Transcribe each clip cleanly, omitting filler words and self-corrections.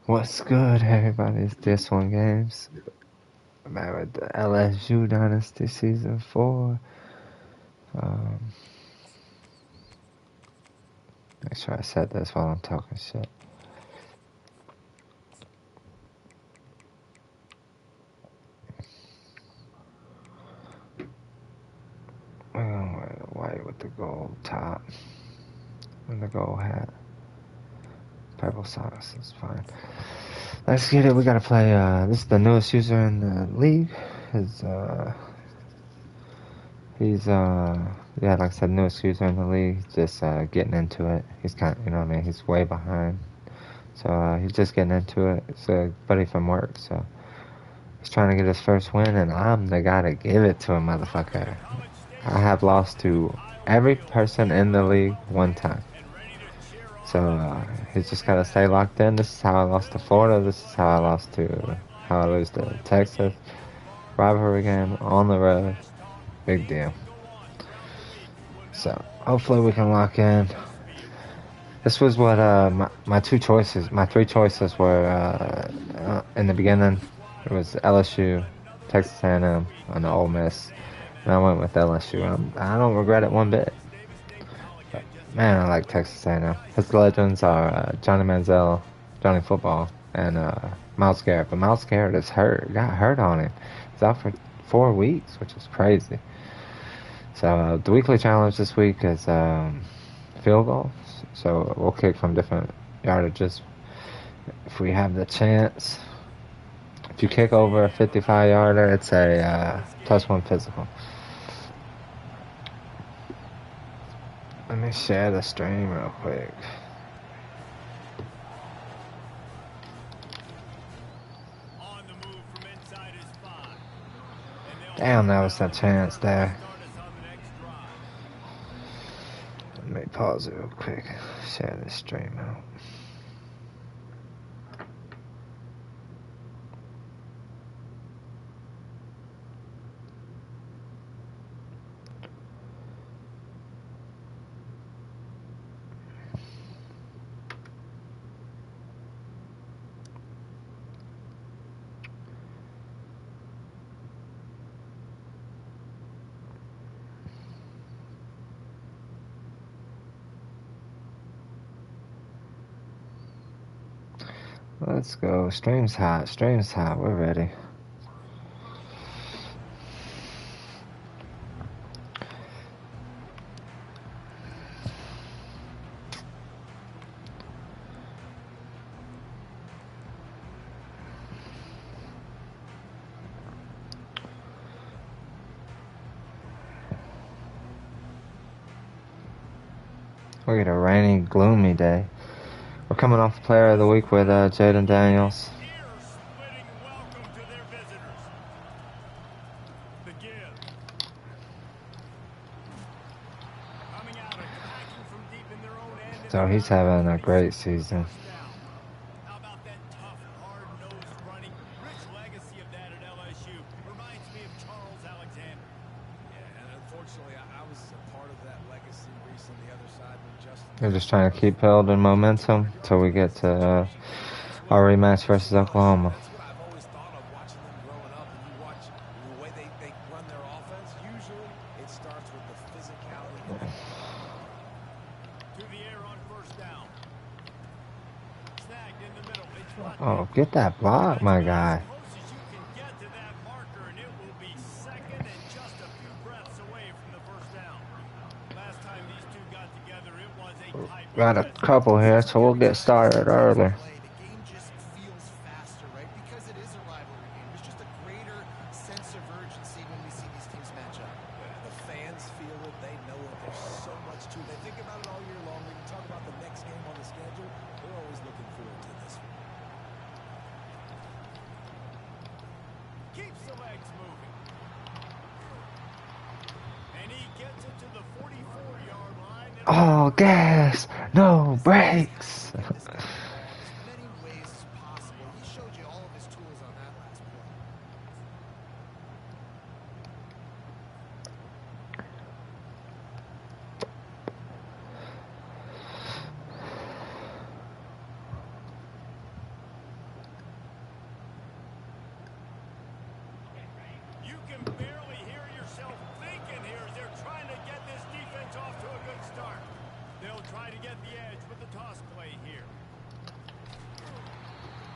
What's good, everybody? It's this one games. Back with the LSU Dynasty Season 4. Make sure I said this while I'm talking shit. We're gonna wear the white with the gold top and the gold hat. Purple socks is fine. Let's get it. We gotta play. This is the newest user in the league. He's yeah, like I said, newest user in the league. Just getting into it. He's kind of, you know what I mean? He's way behind. So he's just getting into it. It's a buddy from work, so he's trying to get his first win, and I'm the guy to give it to him, motherfucker. I have lost to every person in the league one time. So he's just got to stay locked in. This is how I lost to Florida. This is how I lose to Texas. Rivalry game on the road. Big deal. So hopefully we can lock in. This was what my three choices were in the beginning. It was LSU, Texas A&M, and Ole Miss, and I went with LSU. I don't regret it one bit. But, man, I like Texas A&M. His legends are Johnny Manziel, Johnny Football, and Myles Garrett. But Myles Garrett is hurt. Got hurt on him. He's out for 4 weeks, which is crazy. So the weekly challenge this week is field goals. So we'll kick from different yardages if we have the chance. If you kick over a 55-yarder, it's a +1 physical. Let me share the stream real quick. Damn, that was a chance there. Let me pause it real quick. Share the stream out. Let's go. Stream's hot. We're ready. We get a rainy, gloomy day. We're coming off Player of the Week with Jaden Daniels. So he's having a great season. How about that tough, hard-nosed running? Rich legacy of that at LSU. Reminds me of Charles Alexander. Yeah, and unfortunately, I was a part of that legacy reaching the other side when Justin... We're just trying to keep building momentum until we get to our rematch versus Oklahoma. That's what I've always thought of watching them growing up. And you watch the way they run their offense. Usually, it starts with the physicality. To the air on first down. Snagged in the middle. Oh, get that block, my guy. Closest you can get to that marker, and it will be second and just a few breaths away from the first down. Last time these two got together, it was a tight. Got a couple here, so we'll get started early. The game just feels faster, right? Because it is a rivalry game. There's just a greater sense of urgency when we see these teams match up. The fans feel it. They know it. There's so much to it. They think about it all year long. When you talk about the next game on the schedule, they're always looking forward to this one. Keeps the legs moving. And he gets it to the 44-yard line. Oh, gas! No brakes! As many ways as possible. He showed you all of his tools on that last play. can barely hear yourself thinking here as they're trying to get this defense off to a good start. They'll try to get the edge with the toss play here.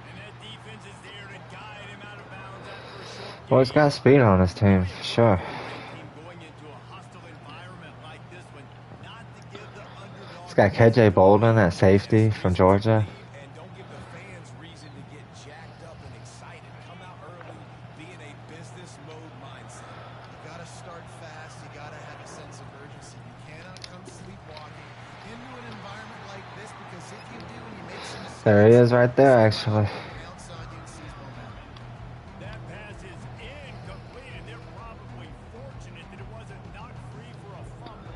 And that defense is there to guide him out of bounds after a short gain. Boy's got speed on his team, sure. Going into a hostile environment like this one, not to give the underdog. He's got KJ Bolden at safety from Georgia. And don't give the fans reason to get jacked up and excited. Come out early, be in a business mode mindset. You got to start fast. You got to have a sense of urgency. You cannot come sleepwalking into an environment like this, because if you do and you make some mistakes, There he is right there, actually. outside you can seize momentum. That pass is incomplete, and they're probably fortunate that it wasn't knocked free for a fumble.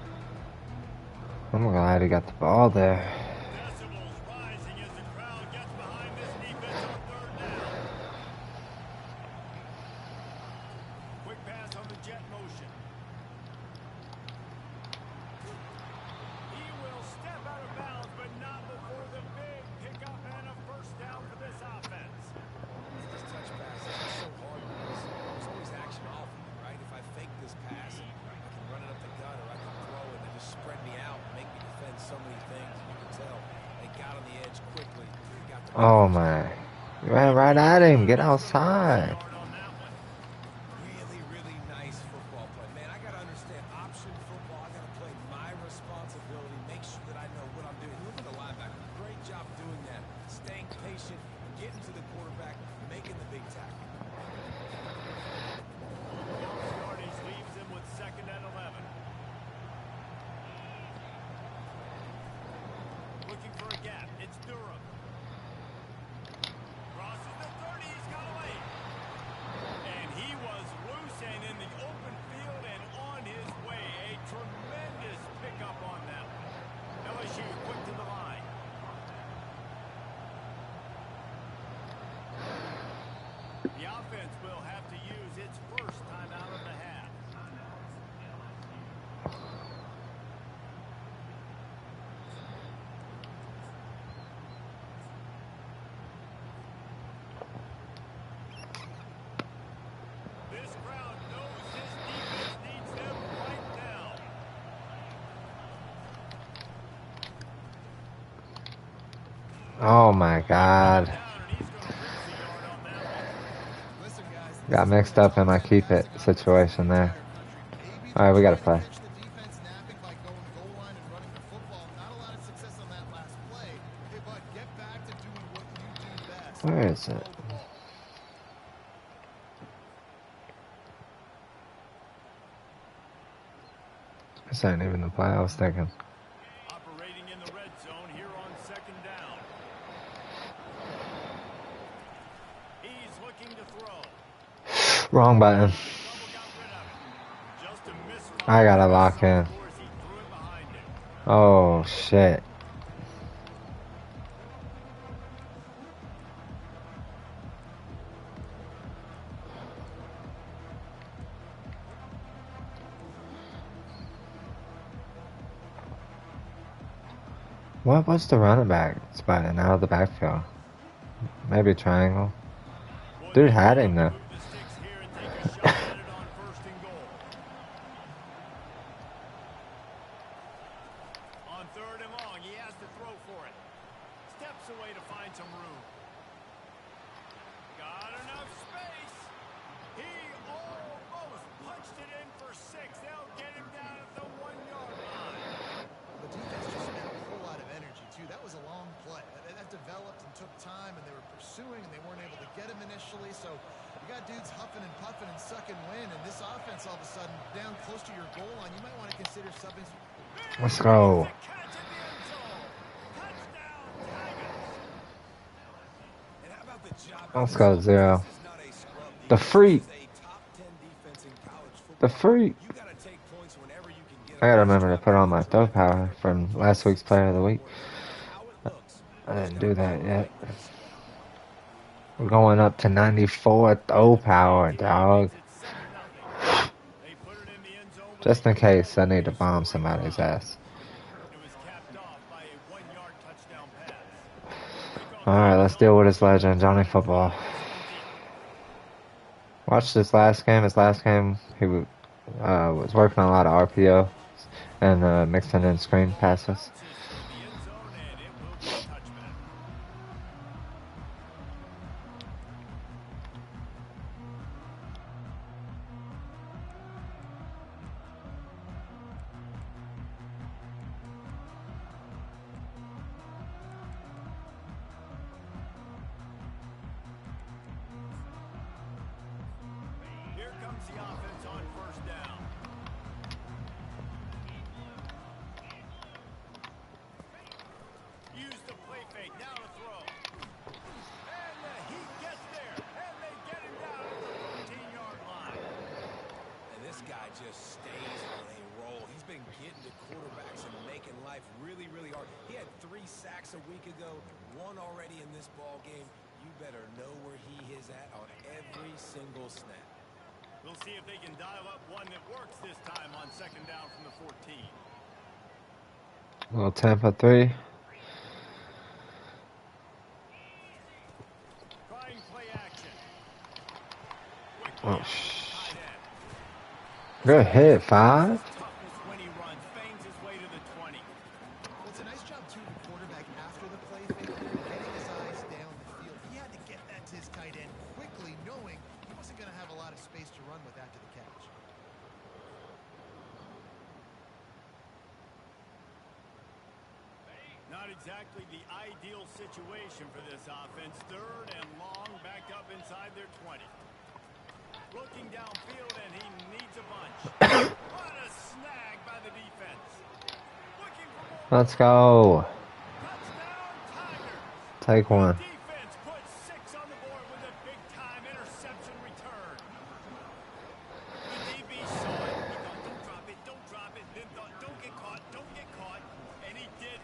I'm glad he got the ball there. Decibels rising as the crowd gets behind this defense on third down. Quick pass on the jet motion. He will step out of bounds, but not before the big pickup and a first down for this offense. These touch passes are so hard because there's always action off of it, right? If I fake this pass, I can run it up the gut, or I can throw it and just spread me out and make me defend so many things. You can tell they got on the edge quickly. They got the Oh my. You ran right at him. Get outside. Hard on that one. really, really nice football play. Man, I got to understand option football. I got to play my responsibility, make sure that I know what I'm doing. Look at the linebacker. Great job doing that. Staying patient, getting to the quarterback, making the big tackle. Yardage leaves him with second and 11. Looking for a gap. It's Durham. Crosses the 30. He's got away. And he was loose and in the open field and on his way. A tremendous pickup on that one. LSU quick to the line. The offense will have to use its first time out of the half. This crowd knows this defense needs them right now. Oh my God. Down, and he's going to lose the yard on that one. Listen, guys, Got mixed up in my keep it situation there. Alright, we gotta play. catch the defense napping by going goal line and running the football. Not a lot of success on that last play. Hey, bud, get back to doing what you do best. Where is it? Hold the ball. This ain't even the play I was thinking. Operating in the red zone here on second down. He's looking to throw. Wrong button. Double got rid of it. Just a misfire. I gotta lock in. Of course, he threw it behind him. Oh shit. What was the running back spot out of the backfield? Maybe a triangle. Dude had him though. Move the sticks here and take a shot at it on first and goal. On third and long, he has to throw for it. Steps away to find some room. Got enough space. He almost punched it in for 6. They'll get him down at the 1-yard line. The defense just spent a whole lot of energy, too. That was a long play. That developed and took time, and they were pursuing, and they weren't able to get him initially. So you got dudes huffing and puffing and sucking wind, and this offense all of a sudden down close to your goal line. You might want to consider subbing. Let's go. Catch in the end zone. Touchdown, Tigers. And how about the job? Let's go, Zero. This is not a scrub The defense. freak. This is a top 10 defense in college The football. freak. You got to take points whenever you can get I gotta them. remember to put on my throw power from last week's player of the week. How it looks. I didn't do that yet. We're going up to 94 throw power, dog. They put it in the end zone with Just in case I need to bomb somebody's ass. It was capped off by a 1-yard touchdown pass. Alright, let's deal with this legend, Johnny Football. Watch this last game. His last game, he was working on a lot of RPO and mixing in screen passes. Bounces toward the end zone, and it will be a touchback. Here comes the offense on first down. Use the play fake, now to throw. And he gets there, and they get him down at the 14-yard line. And this guy just stays on a roll. He's been getting to quarterbacks and making life really, really hard. He had 3 sacks a week ago, 1 already in this ball game. You better know where he is at on every single snap. We'll see if they can dial up one that works this time on second down from the 14. Well, Tampa 3. Trying play action. Oh, good hit, 5. Toughness when he runs, bangs his way to the 20. Well, it's a nice job, too, the quarterback after the play fake there, getting his eyes down the field. He had to get that to his tight end quickly, knowing he wasn't going to have a lot of space to run with after the catch. Not exactly the ideal situation for this offense. Third and long, back up inside their 20. Looking downfield, and he needs a bunch. What a snag by the defense. Looking for more. Let's go. Touchdown, Tigers. Take one. Defense puts 6 on the board with a big-time interception return. The DB saw it. He thought, don't drop it, don't drop it. Then thought, don't get caught, don't get caught. And he did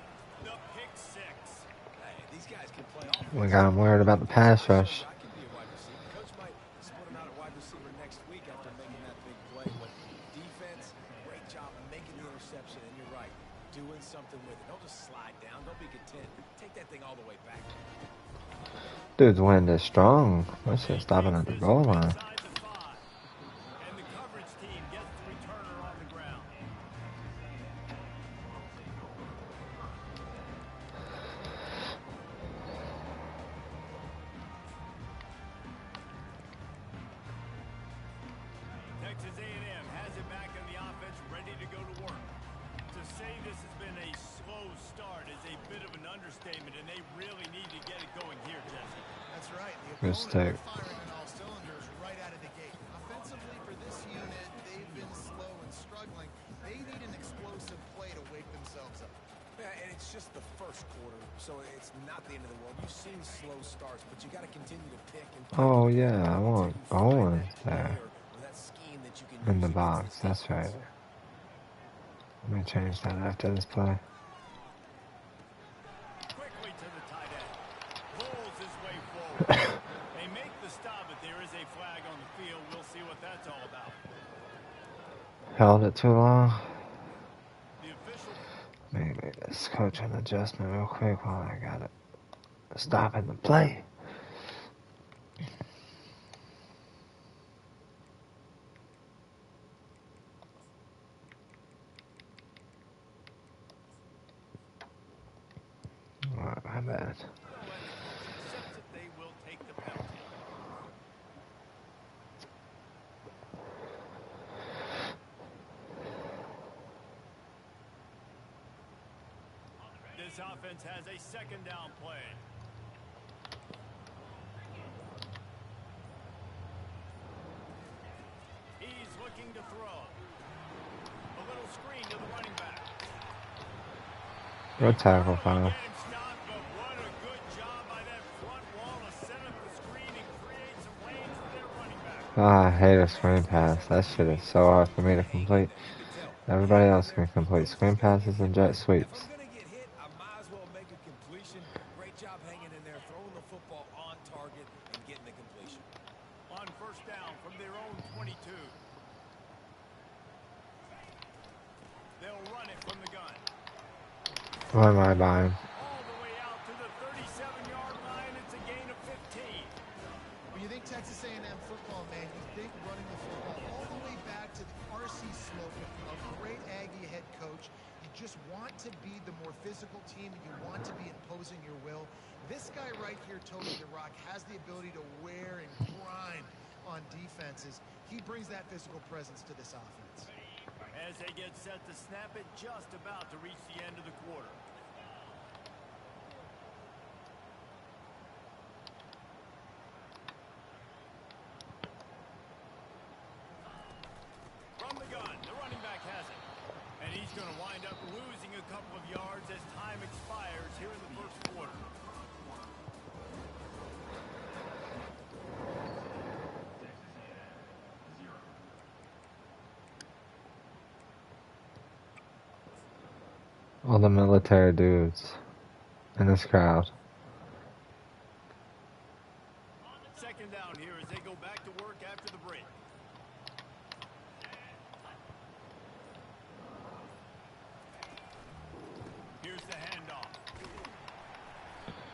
the pick 6. Hey, these guys can play off. We got him worried about the pass rush. I can be a wide receiver. Coach might split him out at wide receiver next week after making that big play. But defense, great job making the interception. And you're right, doing something with it. Don't just slide down. Don't be content. Take that thing all the way back. Dude's wind is strong. We're just stopping at the goal line. Inside the 5. And the coverage team gets the returner on the ground. Texas A&M has it back in the offense, ready to go to work. To say this has been a slow start is a bit of an understatement, and they really need to get it going here, Jesse. That's right. Good The stick. opponent firing on all cylinders right out of the gate. Offensively, for this unit, they've been slow and struggling. They need an explosive play to wake themselves up. Yeah, and it's just the first quarter, so it's not the end of the world. You've seen slow starts, but you got to continue to pick and pick. Oh yeah, I want Owens That there player or that scheme that you can in use the against box. this That's right. Let me change that after this play. Quickly to the tight end. Pulls his way forward. They make the stop, but there is a flag on the field. We'll see what that's all about. Held it too long. The official. Maybe this coach an adjustment real quick while I got it. Stopping the play. Alright, my bad. Accepts it, they will take the penalty. This offense has a second down play. He's looking to throw. A little screen to the running back. Good tackle, foul. Get him stopped, but what a good job by that front wall to set up the screen and create some lanes for their running back. Ah, I hate a screen pass. That shit is so hard for me to complete. Everybody else can complete screen passes and jet If sweeps. I'm going to get hit, I might as well make a completion. Great job hanging in there, throwing the football on target and getting the completion. On first down from their own 22. They'll run it from the gun. Run right by him. All the way out to the 37-yard line. It's a gain of 15. When you think like Texas A&M football, man, you think running the football all the way back to the R.C. Slope, a great Aggie head coach. You just want to be the more physical team, and you want to be imposing your will. This guy right here, Toby the Rock, has the ability to wear and grind on defenses. He brings that physical presence to this offense. As they get set to snap it, just about to reach the end of the quarter. From the gun, the running back has it. And he's going to wind up losing a couple of yards as time expires here in the first quarter. All the military dudes in this crowd. Second down here as they go back to work after the break. Here's the handoff.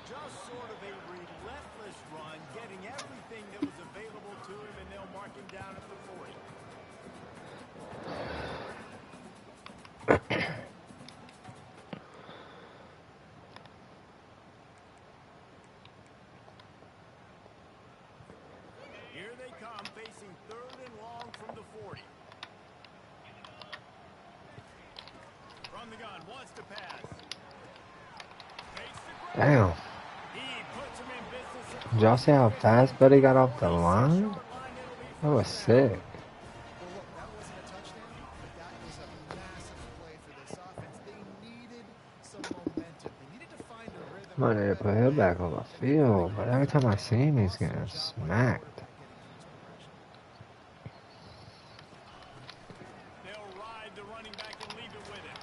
Just sort of a relentless run, getting everything that was available to him, and they'll mark him down at the 40. Here they come, facing 3rd and long from the 40. From the gun, wants to pass. Fakes the grab. Damn. He puts him in business. Did y'all see how fast Buddy got off the line? That was sick. Well, look, that wasn't a touchdown, but that was a massive play for this offense. They needed some momentum. They needed to find a rhythm. I'm ready to put him back on the field, but every time I see him, he's getting smacked. They'll ride the running back and leave it with him.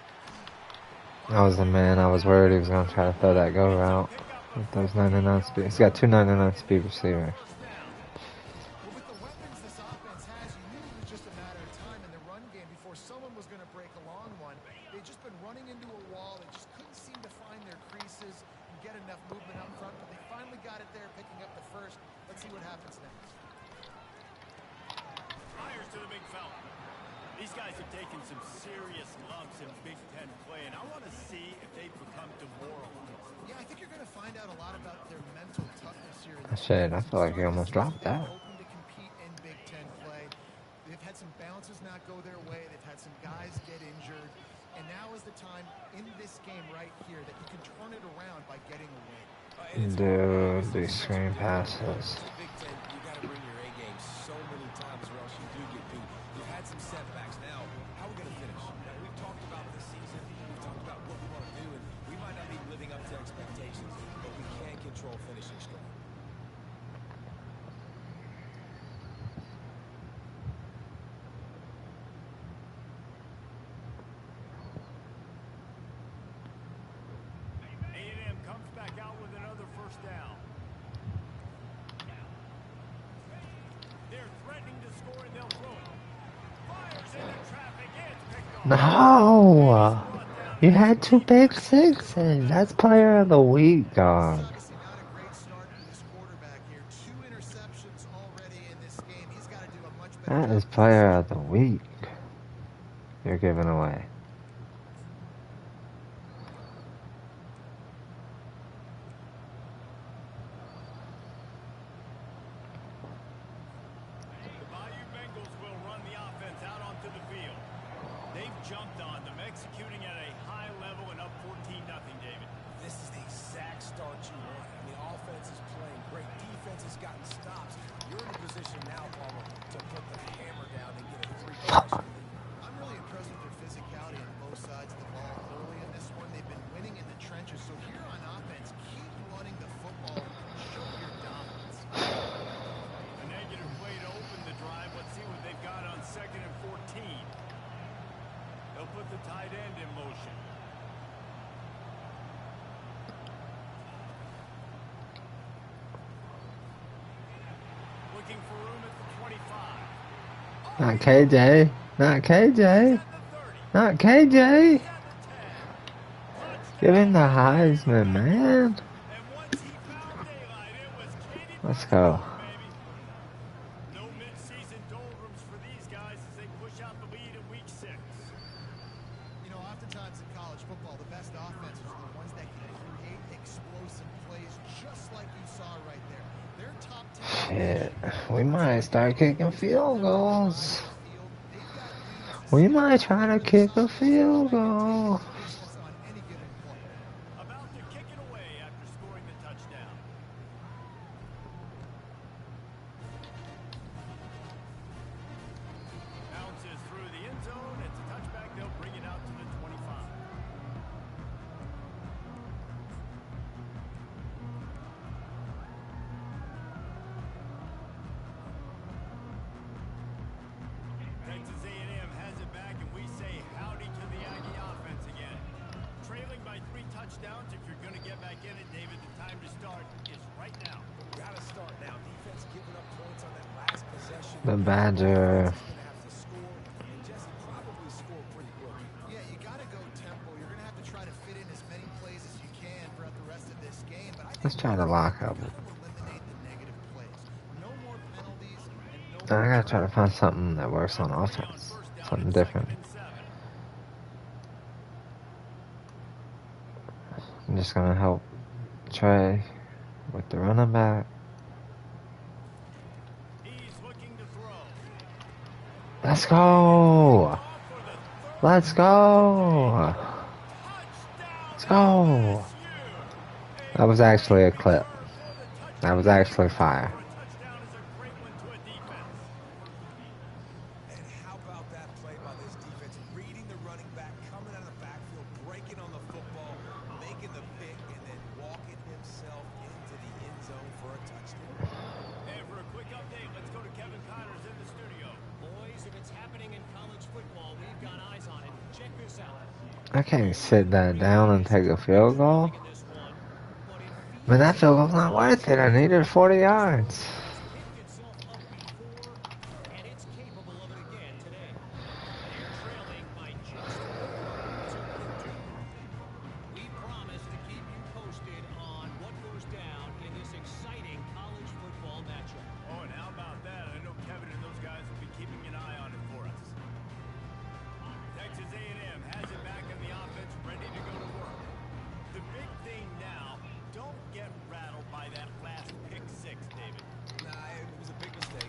That was the man. I was worried he was going to try to throw that go route with those 99 speed. He's got two 99 speed receivers. Well, with the weapons this offense has, you knew it was just a matter of time in the run game before someone was going to break a long one. They'd just been running into a wall. They just couldn't seem to find their creases and get enough movement up front, but they finally got it there, picking up the first. Let's see what happens next. Fires to the big fella. These guys have taken some serious lumps in Big Ten play, and I want to see if they've become demoralized. Yeah, I think you're going to find out a lot about their mental toughness here. In Shit, I feel like he almost dropped that. Hoping to compete in Big Ten play. They've had some bounces not go their way. They've had some guys get injured. And now is the time in this game right here that you can turn it around by getting a win. Dude, these screen passes. Big Ten, you got to bring your A game so many times, or else you do get beat. You've had some setbacks. Now, how are we going to finish? We've talked about this season. We've talked about what we want to do, and we might not be living up to expectations, but we can control finishing strong. A&M comes back out with another first down. They're threatening to score, and they'll throw it. Fires into traffic. It's picked off. No! You had 2 big sixes. That's player of the week, dog. Obviously not a great start for this quarterback here. 2 interceptions already in this game. He's got to do a much better That is job. player of the week. You're giving away. The Bayou Bengals will run the offense out onto the field. They've jumped on them, executing at a high level and up 14-0, David. This is the exact start you want. I mean, offense is playing great. Defense has gotten stops. You're in a position now, Palmer, to put the hammer down and get a 3-possession lead. I'm really impressed with their physicality on both sides of the ball early in this one. They've been winning in the trenches. So here on offense, keep running the football. Show your dominance. A negative play to open the drive. Let's see what they've got on 2nd and 14. They'll put the tight end in motion. Looking for room at the 25. Not KJ. Not KJ. Not KJ. Give him the Heisman, man. And once he found daylight, it was Katie Let's go. baby. Shit. We might start kicking field goals. The field, they've got dudes We sitting might back try to there kick a just field trying to take goal. care of business on any given play. About to kick it away after scoring the touchdown. Bounces through the end zone. It's a touchback. They'll bring it out to the 25. Texas A&M has it back, and we say howdy to the Aggie offense again. Trailing by 3 touchdowns. If you're going to get back in it, David, the time to start is right now. Gotta start now. Defense giving up points on that last possession. The Badger. Offense is gonna have to score, and Jesse probably score pretty quick. Yeah, you got to go tempo. You're going to have to try to fit in as many plays as you can throughout the rest of this game. But I think Let's try to lock up. you got to eliminate the negative plays. No more penalties and no I more gotta try to find something that works on offense. Something different. I'm just gonna help Trey with the running back. He's looking to throw. Let's go! Let's go! Let's go! That was actually a clip. That was actually fire. Touchdown is a great one to a defense. And how about that play by this defense? Reading the running back, coming out of the backfield, breaking on the football, making the pick, and then walking himself into the end zone for a touchdown. And for a quick update, let's go to Kevin Connors in the studio. Boys, if it's happening in college football, we've got eyes on it. Check this out. I can't sit that down and take a field goal. In this one, but it feels Man, that field goal's not worth it. I needed 40 yards. picked itself up before, and it's capable of it again today. They're trailing by just 1 to 2. We promise to keep you posted on what goes down in this exciting college football matchup. Oh, and how about that? I know Kevin and those guys will be keeping an eye on it for us. Texas A&M has it back in the offense, ready to go to work. The big thing now, don't get rattled by that last pick 6, David. Nah, it was a big mistake.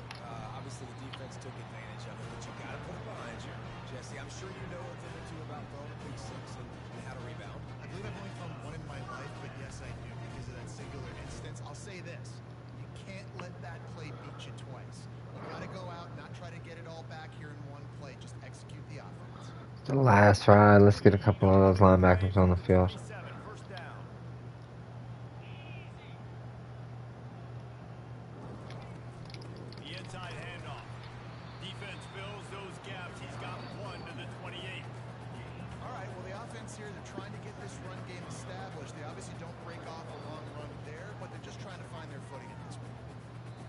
Obviously, the defense took advantage of it, but you got to put it behind you. Jesse, I'm sure you know a thing or two about throwing a pick 6 and how to rebound. I believe I've only thrown one in my life, but yes, I do because of that singular instance. I'll say this. You can't let that play beat you twice. You got to go out, not try to get it all back here in one play. Just execute the offense. The last try. Let's get a couple of those linebackers on the field. 7, first down. The inside handoff. Defense fills those gaps. He's got 1 to the 28. All right, well, the offense here, they're trying to get this run game established. They obviously don't break off a long run there, but they're just trying to find their footing at this point.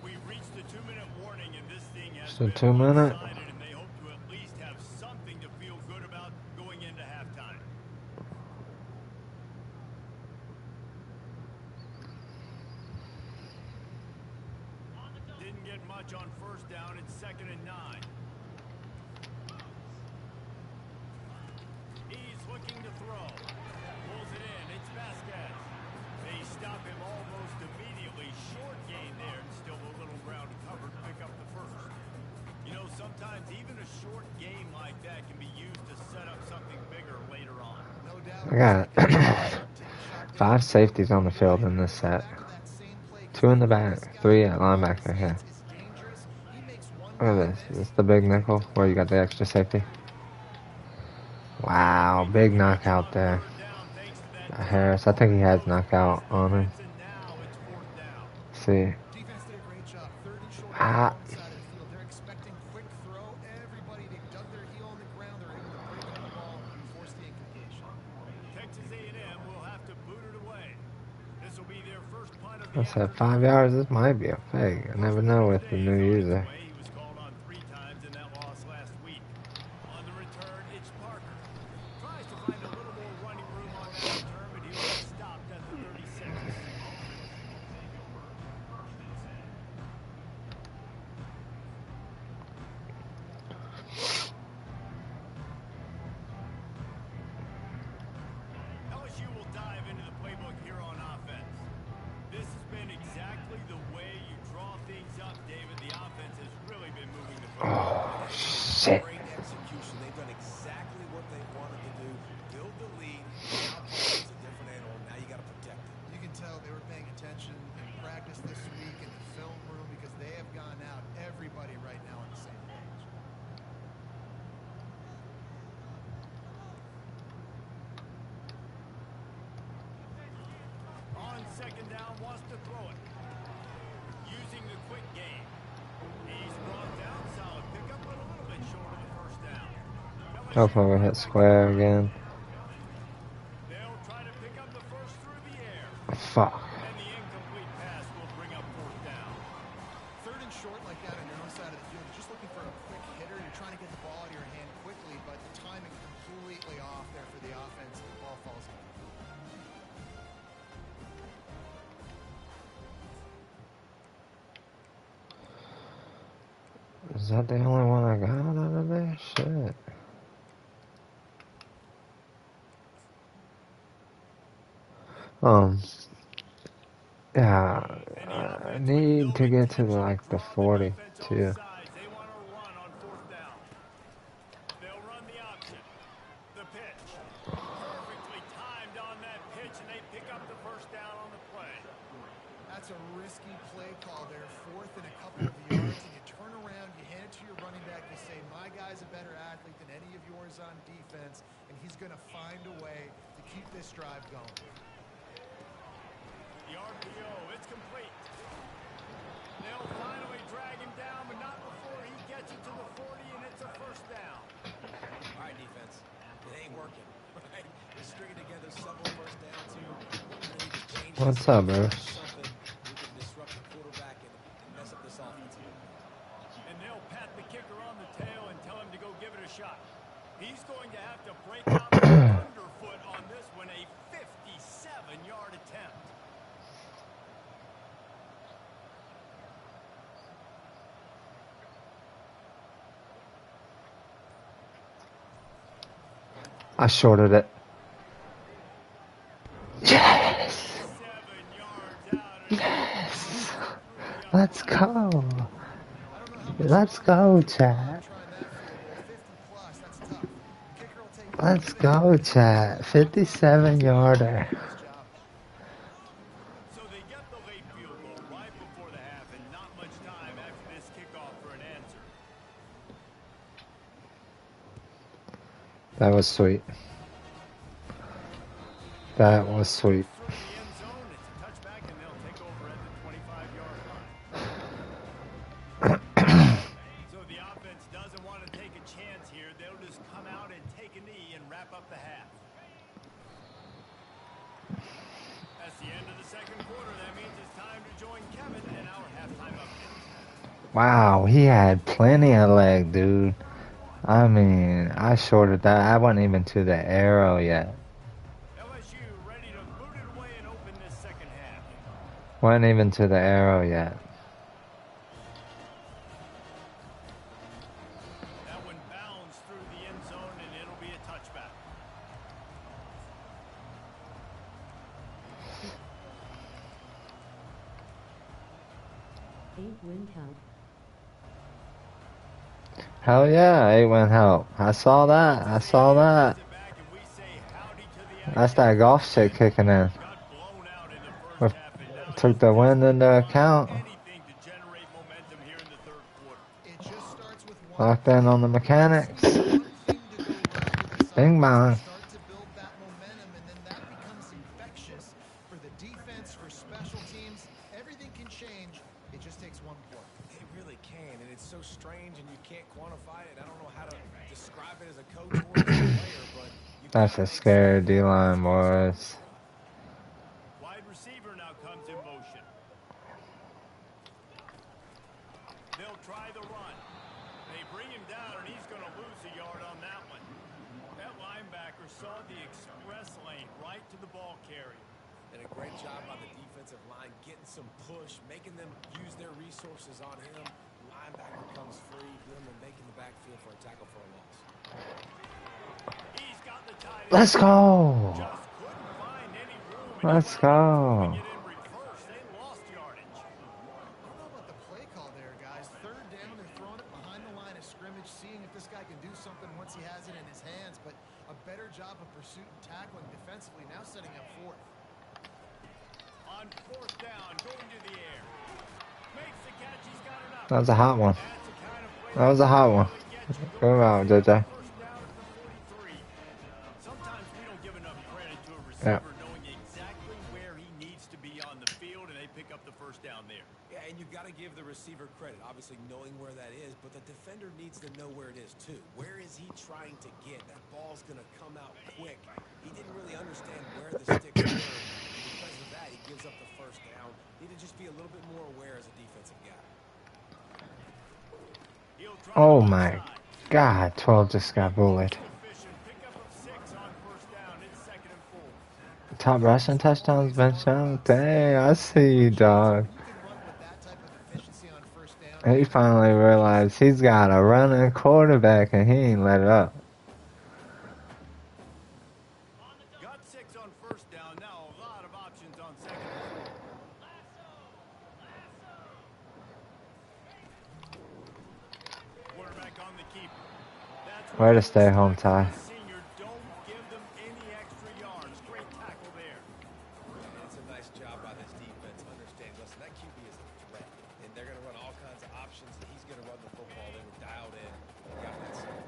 We reached the 2-minute warning, and this thing has So been 2 minute. one-sided, and they hope to at least have something to feel good about going into halftime. Didn't get much on first down. It's 2nd and 9. He's looking to throw. Pulls it in. It's Vasquez. They stop him almost immediately. Short gain there. Still a little ground covered. Pick up the first. You know, sometimes even a short game like that can be used to set up something bigger later on. No doubt. I got 5 safeties on the field in this set. 2 in the back, 3 at linebacker here. Look at this. Is this the big nickel where you got the extra safety? Wow, big knockout there. Harris, I think he has knockout on him. And now it's 4th down. See. Defense did a great job. 3rd and short Ah. on the side of the field. They're expecting quick throw. Everybody, they dug their heel on the ground. They're able to break on the ball and force the incompletion. Texas A&M will have to boot it away. This will be their first punt of I the said 5 yards. This might be a fake. I never know with the new user. He was called on 3 times in that loss last week. On the return, it's Parker. Tries to find a little more running room on that return, but he was stopped at the 36. LSU will dive into the playbook here on offense. This has been exactly the way you draw things up Shit. Great execution. They've done exactly what they wanted to do. Build the lead. Now Parker's a different animal. Now you got to protect it. You can tell they were paying attention in practice this week in the film room because they have gone out, everybody right now on the same page. On second down, wants to throw it. Using the quick game. He's brought down, solid pickup, but a little bit short of the first down. Hopefully we hit square again. They'll try to pick up the first through the air. Fuck. And the incomplete pass will bring up fourth down. Third and short like that on your own side of the field, you're just looking for a quick hitter. You're trying to get the ball out of your hand quickly, but the timing completely off there for the offense. The ball falls in. Is that the only one I got out of there? Shit. Yeah, I need to get to like the 40 too. They want to run on fourth down. They'll run the option. The pitch. Perfectly timed on that pitch, and they pick up the first down on the play. That's a risky play call there. Fourth and a couple of yards, and you turn around, you hand it to your running back, you say, my guy's a better athlete than any of yours on defense, and he's going to find a way to keep this drive going. The RPO, it's complete. They'll finally drag him down, but not before he gets it to the 40, and it's a first down. All right, defense. It ain't working. Right? They're stringing together several first downs here. We're gonna need to change What's this. up, bro? Something we can disrupt the quarterback and mess up this offense here. And they'll pat the kicker on the tail and tell him to go give it a shot. He's going to have to break out the underfoot on this one, a 57-yard attempt. I shorted it. Yes! 7 yards out. Yes! Let's go! Let's go, chat. Trying that field goal, 50 plus, that's tough. Kicker will take Let's go, chat. 57-yarder. this job. So they get the late field goal right before the half, and not much time after this kickoff for an answer. That was sweet. That was sweet. Through the end zone, it's a touchback, and they'll take over at the 25-yard line. So the offense doesn't want to take a chance here. They'll just come out and take a knee and wrap up the half. That's the end of the second quarter. That means it's time to join Kevin in our halftime update. Wow, he had plenty of leg, dude. I mean, I shorted that. I wasn't even to the arrow yet. LSU ready to boot it away and open this second half. Wasn't even to the arrow yet. That one bounds through the end zone, and it'll be a touchback. Eight-win count. Hell yeah, 8-win help. I saw that. I saw that. Sit back and we say howdy to the That's that golf shit kicking in. got blown out in the We first half, and now took the win into account. anything to generate momentum here in the third quarter. It just starts with one. Locked in on the mechanics. One thing to go well with this Bing bong. offense, start to build that momentum, and then that becomes infectious for the defense, for special teams. Everything can change. It just takes one play. It really can, and it's so strange, and you can't quantify it. I don't know how to describe it as a coach or as a player, but you That's a scary D-line, boys. Wide receiver now comes in motion. They'll try the run. They bring him down, and he's going to lose a yard on that one. That linebacker saw the express lane right to the ball carrier. And a great job on the defensive line, getting some push, making them use their resources on him. Linebacker comes free, them and making the backfield for a tackle for a loss. He's got the tight end. Let's go. Just couldn't find any room. Let's go. Get in reverse. They lost yardage. I don't know about the play call there, guys. Third down, they're throwing it behind the line of scrimmage, seeing if this guy can do something once he has it in his hands, but a better job of pursuit and tackling defensively, now setting up fourth. On fourth down, going to the air. Makes the catch, he's got it up. That was a hot one. That's the kind of play That was a hot one. really gets you Go going. out, JJ. First down at the 43. Sometimes we don't give enough credit to a Yeah. receiver knowing exactly where he needs to be on the field, and they pick up the first down there. Yeah, and you've got to give the receiver credit, obviously knowing where that is, but the defender needs to know where it is too. Where is he trying to get? That ball's going to come out quick. He didn't really understand where the sticks were. Because of that, he gives up the first down. Need to just be a little bit more aware as a defensive guy. He'll try Oh to my outside. God, 12 just got bullied. Efficient pickup of 6 on first down. It's 2nd and 4. Top rushing touchdowns been shown. Dang, I see you, dog. You can run with that type of efficiency on first down. He finally realized he's got a running quarterback and he ain't let it up. Got 6 on first down. Now a lot of options on 2nd and 4. Quarterback on the keeper. That's Way to stay home, Ty. Senior, don't give them any extra yards. Great tackle there. And it's a nice job by this defense. Understand, listen, that QB is a threat, and they're going to run all kinds of options, and he's going to run the football. They were dialed in. Got that set.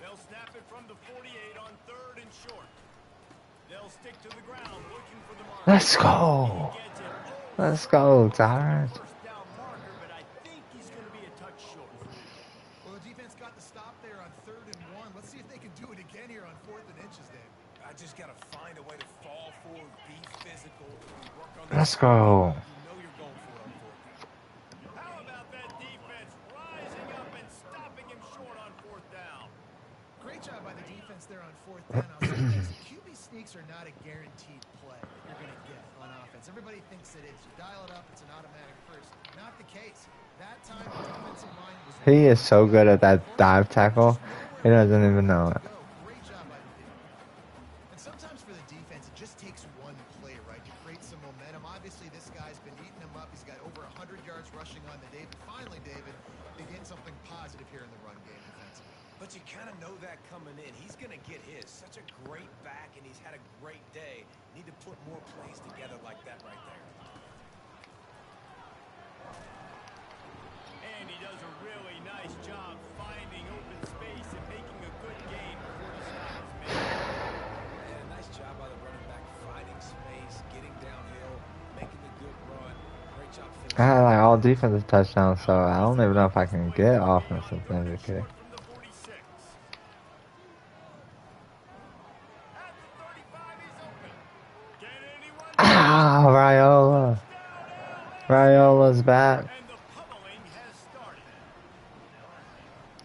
They'll snap it from the 48 on 3rd and short. They'll stick to the ground looking for the mark. Let's go. He gets it. Let's go, Ty. First down marker, but I think he's going to be a touch short. Well, the defense got the stop there on 3rd and 1. Let's see if they can do it again here on 4th and inches, Dave. I just got to find a way to fall forward, be physical, work on Let's go. You know you're going for it on 4th down. How about that defense rising up and stopping him short on 4th down? Great job by the defense there on 4th down. I'll say this, QB sneaks are not a guaranteed play that you're going to get on offense. Everybody thinks it is. You dial it up, it's an automatic first. Not the case. That time, the defensive line was... He is so good at that dive tackle. He doesn't even know it. Great job by the defense. And sometimes for the defense, it just takes one play, right, to create some momentum. Obviously, this guy's been eating them up. He's got over 100 yards rushing on the day. But finally, David, they get something positive here in the run game defensively. But you kind of know that coming in. He's going to get his. Such a great back, and he's had a great day. Need to put more plays together like that right there. And he does a really nice job finding open space and making a good gain before the stop is made. And a nice job by the running back, finding space, getting downhill, making the good run. Great job finishing. I had like all defensive touchdowns, so I don't even know if I can get offensive MVP. From the 46. At the 35, he's open. Can anyone... Ah, Raiola. Raiola's back. And the pummeling has started.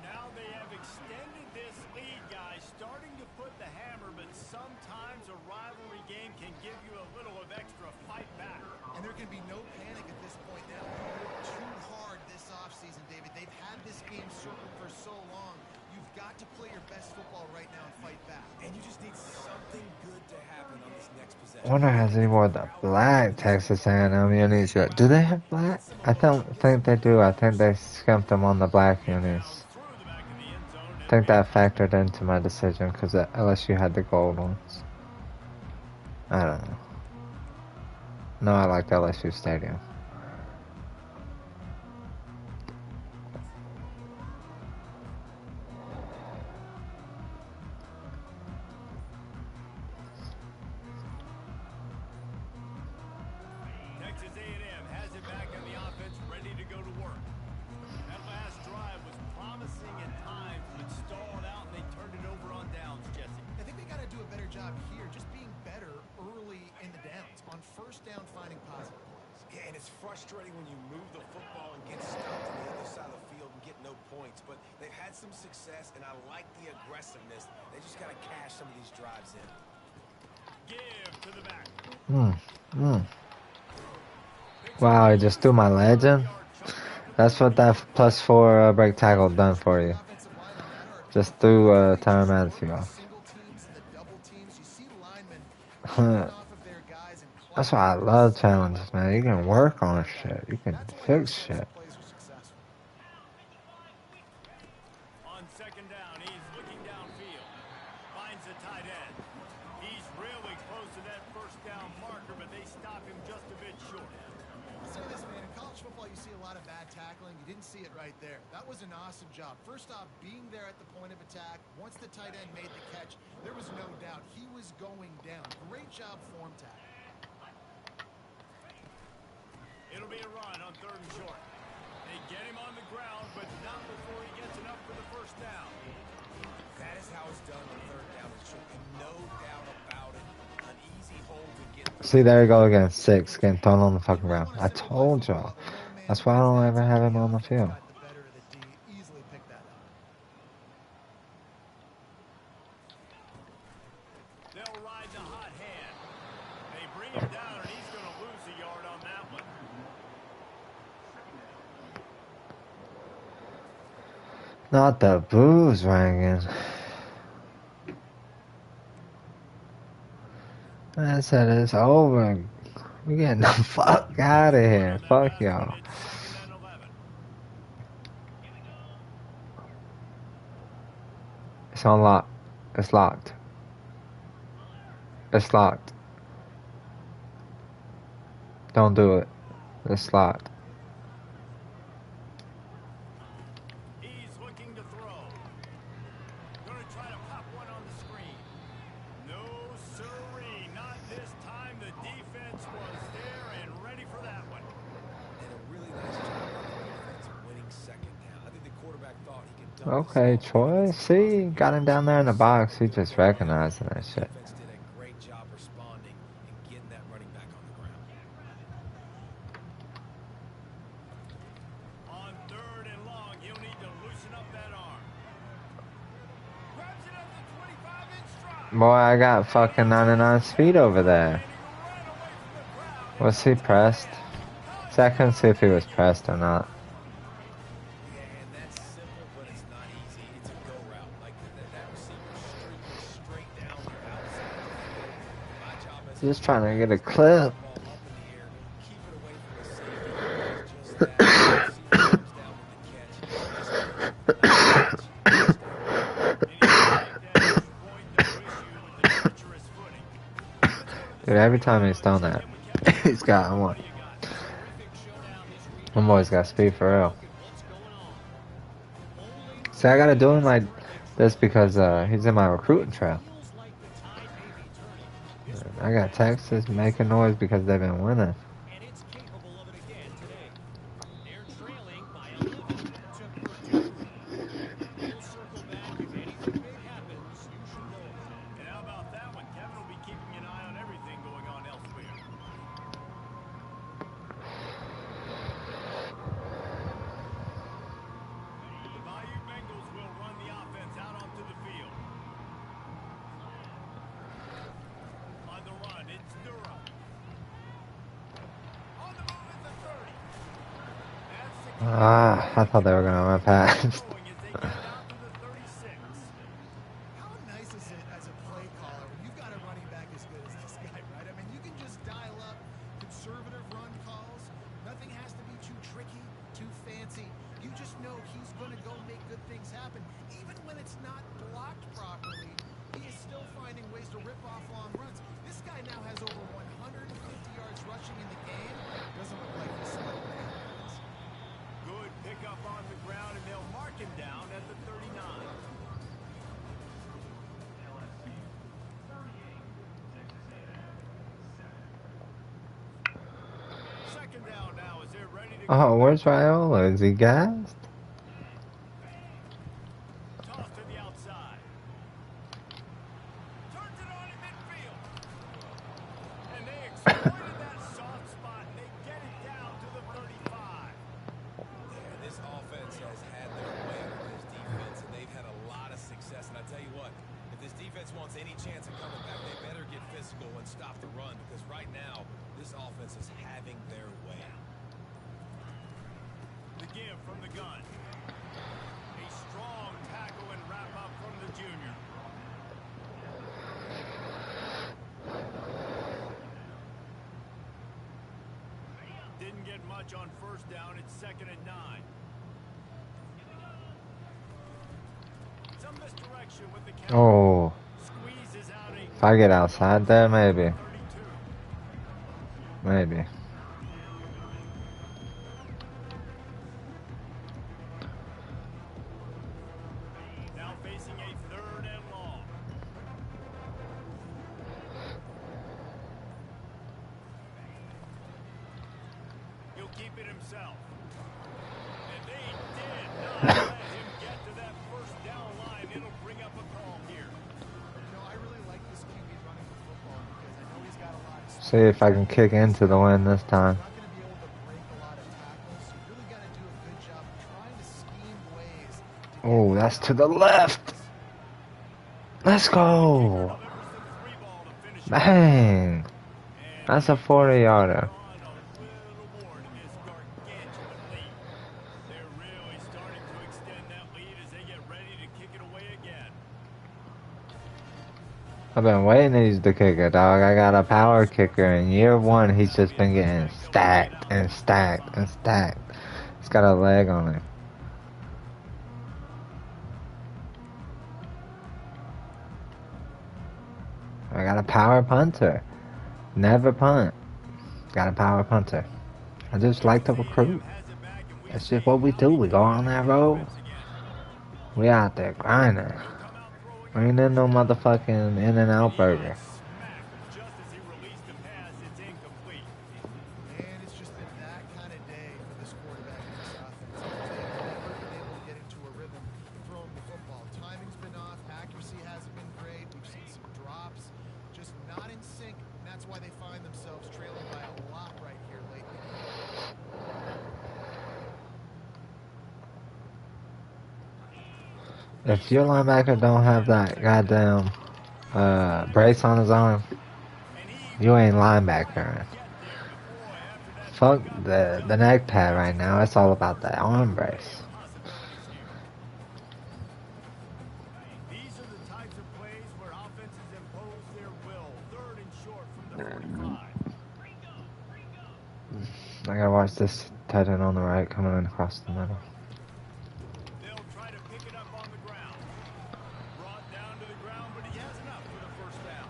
Now they have extended this lead, guys, starting to put the hammer, but sometimes a rivalry game can give you a little of extra fight back. And there can be no panic at this point now. They worked too hard this offseason, David. They've had this game circled for so long. You've got to play your best football right now and fight back. And you just need something good to happen on this next possession. I wonder has any more of the black Texas A&M unis yet. Do they have black? I don't think they do. I think they skimped them on the black unis. Through the back of the end zone. I think that factored into my decision because LSU had the gold ones. I don't know. No, I like LSU Stadium. Texas A&M has it back on the offense, ready to go to work. That last drive was promising at times, but stalled out, and they turned it over on downs, Jesse. I think they got to do a better job here, just being better early in the downs. On first down, finding positive plays. Yeah, and it's frustrating when you move the football and get stopped on the other side of the field and get no points. But they've had some success, and I like the aggressiveness. They just got to cash some of these drives in. Give to the back. Wow, he just threw my legend. That's what that +4 break tackle done for you. Offensive linemen that are Just threw Tyrann Matthew off. single teams and the double teams. You see linemen That's off of their guys and why I love challenges, man. You can work on shit. You can fix shit. plays are successful. On college football, you see a lot of bad tackling. You didn't see it right there. That was an awesome job. First off, being there at the point of attack. Once the tight end made the catch, there was no doubt he was going down. Great job form tackling. It'll be a run on 3rd and short. They get him on the ground, but not before he gets enough for the first down. That is how it's done on 3rd down. It should be no doubt about it. An easy hole to get through. See, there you go again. 6 getting thrown on the fucking ground. I told y'all. That's why I don't ever have him on the field. Got the better of the D. Easily picked that up. They'll ride the hot hand. They bring him down, and he's going to lose a yard on that one. Not the booze ringing. I said it's over. We getting the fuck out of here. Fuck y'all. It's unlocked. It's locked. It's locked. Don't do it. It's locked. He's looking to throw. Going to try to pop one on the screen. No siree, not this time. The defense was there and ready for that one. And a really nice job on the defense of winning 2nd down. I think the quarterback thought he could dump Okay, this off. Troy. See, got him down there in the box. He just recognizing that shit. Defense did a great job responding and getting that running back on the ground. On 3rd and long, he'll need to loosen up that arm. Grabs it up the 25-inch stride. Boy, I got fucking 99 speed over there. Was he pressed? See, I couldn't see if he was pressed or not. Yeah, and that's simple, but it's not easy. It's a go route. Like that receiver straight down your outside. My job as Just trying to get a clip. ball up in the air, keep it away from the safety. Just that. The receiver comes down with the catch. Dude, every time he's done that, he's got one. One boy's got speed for real. See, I gotta do him like this because he's in my recruiting trail. I got Texas making noise because they've been winning. And it's capable of it again today. They're trailing by 11 to Purdue. We'll circle back if anything big happens. You should know about it. And how about that one? Kevin will be keeping an eye on everything going on elsewhere. The Bayou Bengals will run the offense out onto the field. On the run, it's Durham. On the move is the 30. That's the Ah, I thought they were gonna run past. going as they get down to the 36. How nice is it as a play caller when you've got a running back as good as this guy, right? I mean, you can just dial up conservative run calls. Nothing has to be too tricky, too fancy. You just know he's going to go make good things happen. Even when it's not blocked properly, he is still finding ways to rip off long runs. This guy now has over 150 yards rushing in the game. Doesn't look like he's slowing down. Good pickup on the ground, and they'll mark him down at the 39. Second down now as they're ready to Oh, where's Raiola? Is he gassed? toss to the outside. Turns it on in midfield. And they exploited that soft spot. They get it down to the 35. Yeah, this offense has had their way with this defense, and they've had a lot of success. And I tell you what, if this defense wants any chance of coming back, they better get physical and stop the run, because right now, this offense is having their way. The give from the gun. A strong tackle and wrap up from the junior. Didn't get much on first down. It's 2nd and 9. Some misdirection with the count. Oh, Squeezes out a if I get outside there, maybe. 32. Maybe. Third and long. He'll keep it himself. And they did not let him get to that first down line. It'll bring up a call here. You know, I really like this QB running the football because I know he's got a lot of speed. See if I can kick into the win this time. Not going to be able to break a lot of tackles, so you really got to do a good job of trying to scheme ways to get Oh, that's to the left. Let's go. Delivers the three ball to finish it. Bang. And That's a 40-yarder. on a little more to this gargantuan lead. They're really starting to extend that lead as they get ready to kick it away again. I've been waiting to use the kicker, dog. I got a power kicker. In year one, he's just been getting stacked and stacked and stacked. He's got a leg on him. I got a power punter. Never punt. Got a power punter. I just like to recruit. That's just what we do. We go on that road. We out there grinding. We ain't in no motherfucking In-N-Out burger. Smack just as he released the pass. It's incomplete. And it's just been that kind of day for this quarterback in this offense. They've never been able to get into a rhythm throwing the football. Timing's been off. Accuracy hasn't been great. We've seen some drops. Just not in sync. And that's why they find themselves trailing by a lot right here late in the game. If your linebacker don't have that goddamn brace on his arm, you ain't linebacker. Fuck the neck pad right now. It's all about that arm brace. These are the types of plays where offenses impose their will. Third and short from the 45. I gotta watch this tight end on the right coming in across the middle. They'll try to pick it up on the ground. Brought down to the ground, but he has enough for the first down.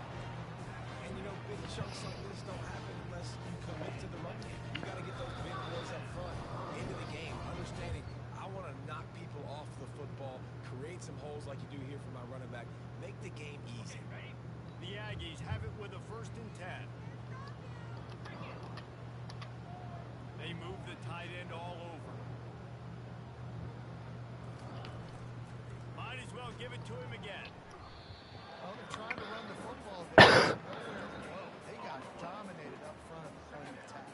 And you know, big chunks like this don't happen unless you commit to the run game. You got to get those big boys up front into the game, understanding I want to knock people off the football, create some holes like you do here for my running back, make the game easy. The Aggies have it with a 1st and 10. They move the tight end all over. Might as well give it to him again. Well, they're trying to run the football there. Whoa, they got dominated up front on the attack.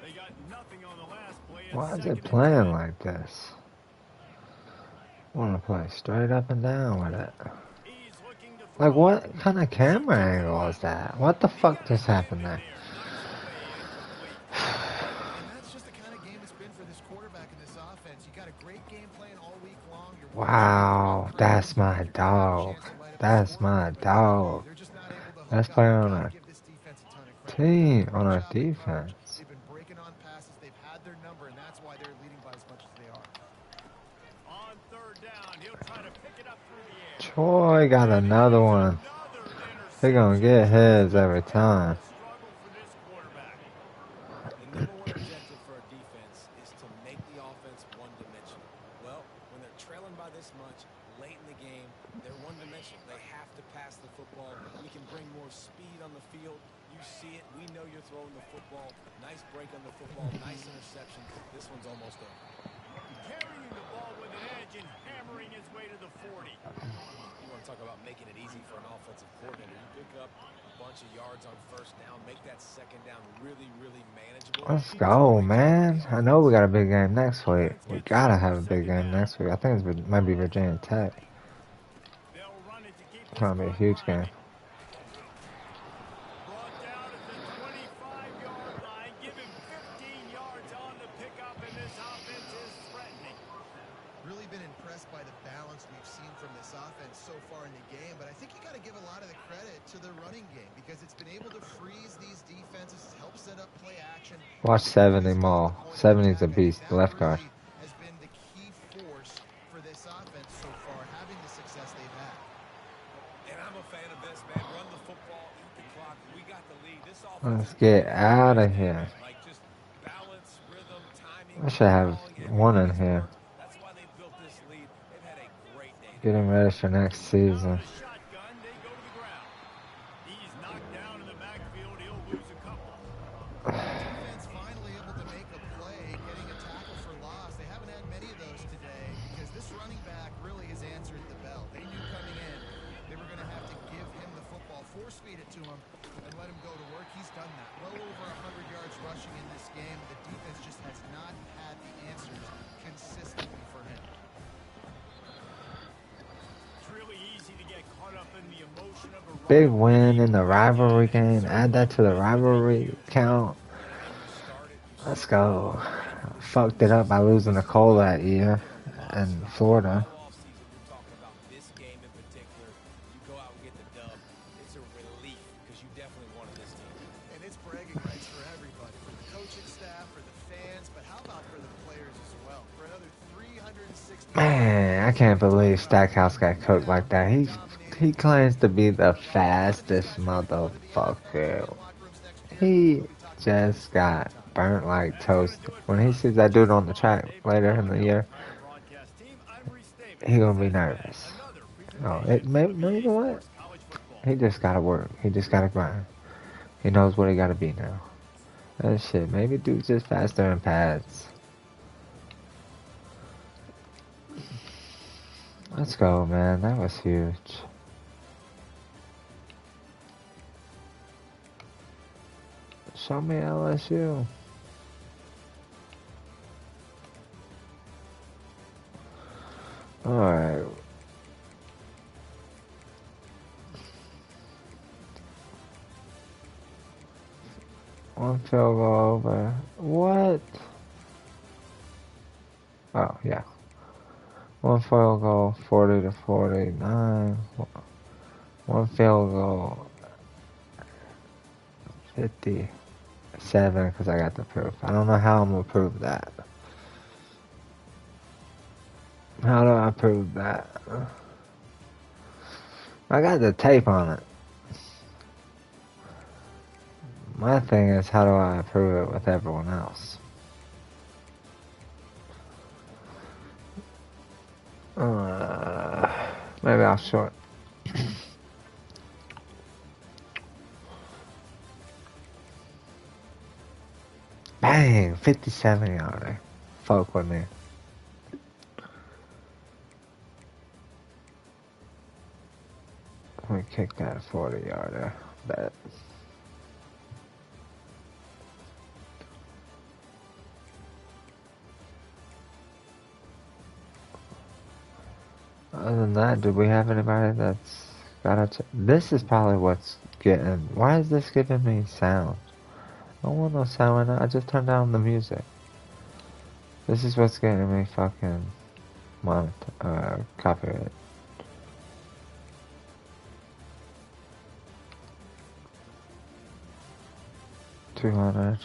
They got nothing on the last play. Why is it playing like this? I want to play straight up and down with it. He's looking to throw. Like, what kind of camera angle is that? What the fuck just happened there? And that's just the kind of game it's been for this quarterback in this offense. You got a great game plan all week long. You're Wow, that's my dog. That's my dog. They're just not able to Let's hook play up. on Gotta our give this defense a ton of credit. team, on our Good job in coverage. defense. They've been breaking on passes. They've had their number, and that's why they're leading by as much as they are. On 3rd down, he'll try to pick it up through the air. Troy got another one. They're gonna get heads every time. Struggle for this quarterback. The number one objective for a defense is to make the offense one-dimensional. Well, when they're trailing by this much late in the game, they're one-dimensional. They have to pass the football. We can bring more speed on the field. You see it. We know you're throwing the football. Nice break on the football. Nice interception. This one's almost over. Carrying the ball with an edge and hammering his way to the 40. You want to talk about making it easy for an offensive coordinator. You pick up a bunch of yards on 1st down, make that 2nd down really, really manageable. Let's go, man. I know we got a big game next week. We gotta have a big game next week. I think it might be Virginia Tech. They'll run it to keep It's gonna be a huge game. Brought down at the 25-yard line. Give him 15 yards on the pickup, and this offense is threatening. Really been impressed by the balance we've seen from this offense so far in the game, but I think you got to give a lot of the credit to the running game because it's been able to freeze these defenses, help set up play action. Watch 70 Maul. 70's a beast, the left guard. Has been the key force for this offense so far, having the success they've had. And I'm a fan of this, man. Run the football, eat the clock. We got the lead. This offense Let's get out of here. like just balance, rhythm, timing. I should have one in here. That's why they built this lead. They've had a great day. Getting ready for next season. The shotgun, they go to the ground. He's knocked down in the backfield. He'll lose a couple. Defense finally able to make a play, getting a tackle for loss. They haven't had many of those today because this running back really has answered the bell. They knew coming in they were going to have to give him the football, force feed it to him, and let him go to work. He's done that. Well over 100 yards rushing in this game. The defense just has not had the answers consistently for him. It's really easy to get caught up in the emotion of a Big win in the rivalry game. Add that to the rivalry count. Let's go. Fucked it up by losing to Cole that year in Florida. All offseason, we're talking about this game in particular. You go out and get the dub. It's a relief because you definitely wanted this team. And it's bragging rights for everybody, for the coaching staff, for the fans, but how about for the players as well? For another 360. Man, I can't believe Stackhouse got cooked like that. He claims to be the fastest motherfucker. He just got burnt like toast. When he sees that dude on the track later in the year, broadcast team. I'm Reese Davis. he gonna be nervous. Another No, no, you know what? college football. He just gotta work. He just gotta grind. He knows what he gotta be now. That shit, maybe dude's just faster in pads. Let's go, man. That was huge. Show me LSU. Alright. One field goal over. What? Oh, yeah. One field goal, 40 to 49. One field goal, 57, because I got the proof. I don't know how I'm going to prove that. How do I prove that? I got the tape on it. My thing is, how do I prove it with everyone else? Maybe I'll short. Bang! 57 yarder. Fuck with me. We kick that 40 yarder. Bet. Other than that, do we have anybody that's got a... This is probably what's getting... Why is this giving me sound? I don't want no sound right now. I just turned down the music. This is what's getting me fucking... copyright. $200.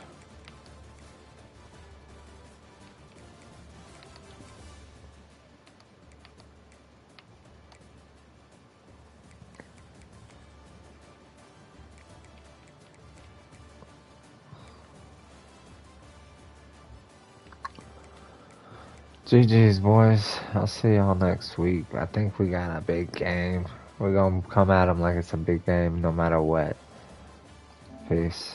GG's, boys. I'll see y'all next week. I think we got a big game. We're gonna come at them like it's a big game no matter what. Peace.